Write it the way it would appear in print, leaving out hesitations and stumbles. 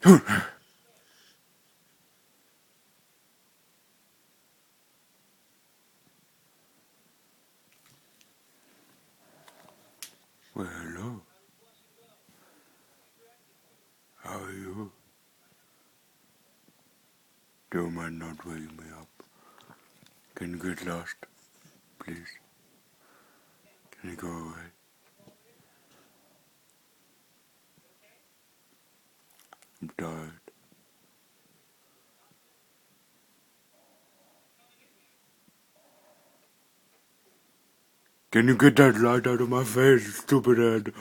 Well, hello. How are you? Don't mind not waking me up. Can you get lost, please? Can you go away? I'm tired. Can you get that light out of my face, stupid head?